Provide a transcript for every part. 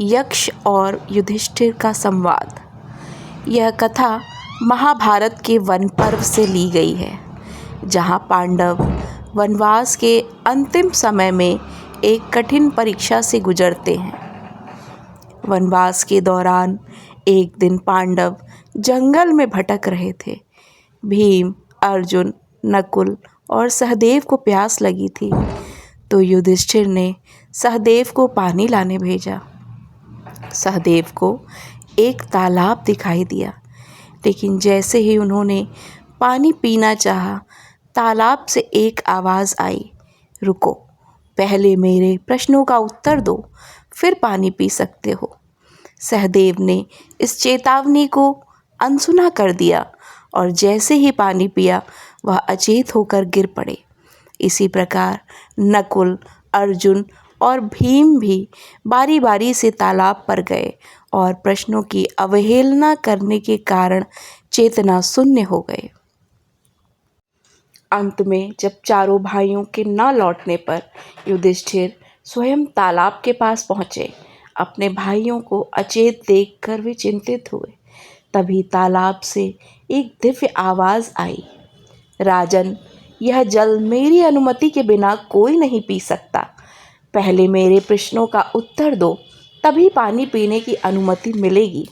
यक्ष और युधिष्ठिर का संवाद। यह कथा महाभारत के वन पर्व से ली गई है, जहाँ पांडव वनवास के अंतिम समय में एक कठिन परीक्षा से गुजरते हैं। वनवास के दौरान एक दिन पांडव जंगल में भटक रहे थे। भीम, अर्जुन, नकुल और सहदेव को प्यास लगी थी, तो युधिष्ठिर ने सहदेव को पानी लाने भेजा। सहदेव को एक तालाब दिखाई दिया, लेकिन जैसे ही उन्होंने पानी पीना चाहा, तालाब से एक आवाज़ आई, रुको, पहले मेरे प्रश्नों का उत्तर दो, फिर पानी पी सकते हो। सहदेव ने इस चेतावनी को अनसुना कर दिया और जैसे ही पानी पिया, वह अचेत होकर गिर पड़े। इसी प्रकार नकुल, अर्जुन और भीम भी बारी बारी से तालाब पर गए और प्रश्नों की अवहेलना करने के कारण चेतना शून्य हो गए। अंत में जब चारों भाइयों के न लौटने पर युधिष्ठिर स्वयं तालाब के पास पहुँचे। अपने भाइयों को अचेत देखकर वे चिंतित हुए। तभी तालाब से एक दिव्य आवाज़ आई, राजन, यह जल मेरी अनुमति के बिना कोई नहीं पी सकता। पहले मेरे प्रश्नों का उत्तर दो, तभी पानी पीने की अनुमति मिलेगी।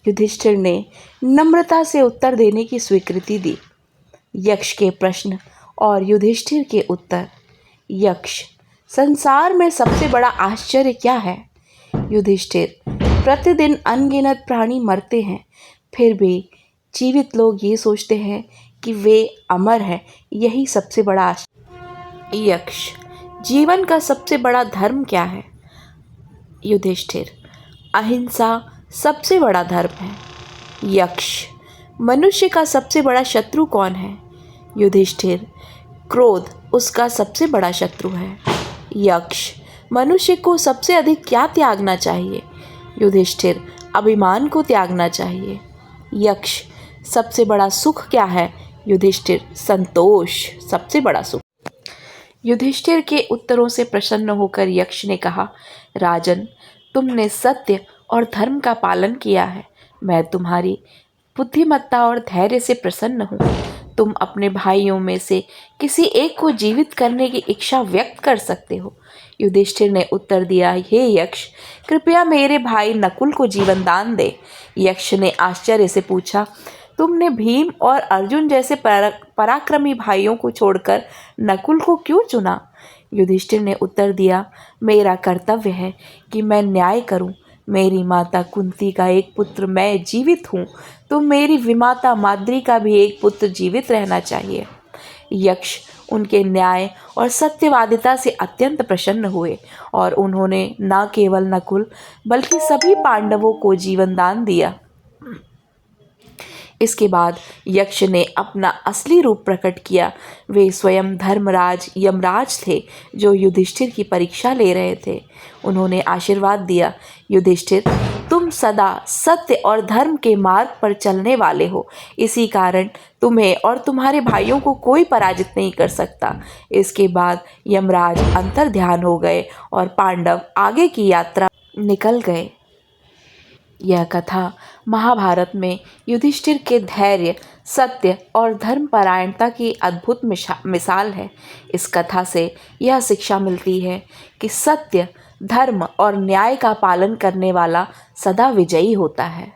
युधिष्ठिर ने नम्रता से उत्तर देने की स्वीकृति दी। यक्ष के प्रश्न और युधिष्ठिर के उत्तर। यक्ष, संसार में सबसे बड़ा आश्चर्य क्या है? युधिष्ठिर, प्रतिदिन अनगिनत प्राणी मरते हैं, फिर भी जीवित लोग ये सोचते हैं कि वे अमर हैं, यही सबसे बड़ा आश्चर्य। यक्ष, जीवन का सबसे बड़ा धर्म क्या है? युधिष्ठिर, अहिंसा सबसे बड़ा धर्म है। यक्ष, मनुष्य का सबसे बड़ा शत्रु कौन है? युधिष्ठिर, क्रोध उसका सबसे बड़ा शत्रु है। यक्ष, मनुष्य को सबसे अधिक क्या त्यागना चाहिए? युधिष्ठिर, अभिमान को त्यागना चाहिए। यक्ष, सबसे बड़ा सुख क्या है? युधिष्ठिर, संतोष सबसे बड़ा सुख। युधिष्ठिर के उत्तरों से प्रसन्न होकर यक्ष ने कहा, राजन, तुमने सत्य और धर्म का पालन किया है। मैं तुम्हारी बुद्धिमत्ता और धैर्य से प्रसन्न हूँ। तुम अपने भाइयों में से किसी एक को जीवित करने की इच्छा व्यक्त कर सकते हो। युधिष्ठिर ने उत्तर दिया, हे यक्ष, कृपया मेरे भाई नकुल को जीवन दान दे। यक्ष ने आश्चर्य से पूछा, तुमने भीम और अर्जुन जैसे पराक्रमी भाइयों को छोड़कर नकुल को क्यों चुना? युधिष्ठिर ने उत्तर दिया, मेरा कर्तव्य है कि मैं न्याय करूं। मेरी माता कुंती का एक पुत्र मैं जीवित हूँ, तो मेरी विमाता माद्री का भी एक पुत्र जीवित रहना चाहिए। यक्ष उनके न्याय और सत्यवादिता से अत्यंत प्रसन्न हुए और उन्होंने न केवल नकुल बल्कि सभी पांडवों को जीवन दान दिया। इसके बाद यक्ष ने अपना असली रूप प्रकट किया। वे स्वयं धर्मराज यमराज थे, जो युधिष्ठिर की परीक्षा ले रहे थे। उन्होंने आशीर्वाद दिया, युधिष्ठिर, तुम सदा सत्य और धर्म के मार्ग पर चलने वाले हो। इसी कारण तुम्हें और तुम्हारे भाइयों को कोई पराजित नहीं कर सकता। इसके बाद यमराज अंतर्ध्यान हो गए और पांडव आगे की यात्रा निकल गए। यह कथा महाभारत में युधिष्ठिर के धैर्य, सत्य और धर्मपरायणता की अद्भुत मिसाल है। इस कथा से यह शिक्षा मिलती है कि सत्य, धर्म और न्याय का पालन करने वाला सदा विजयी होता है।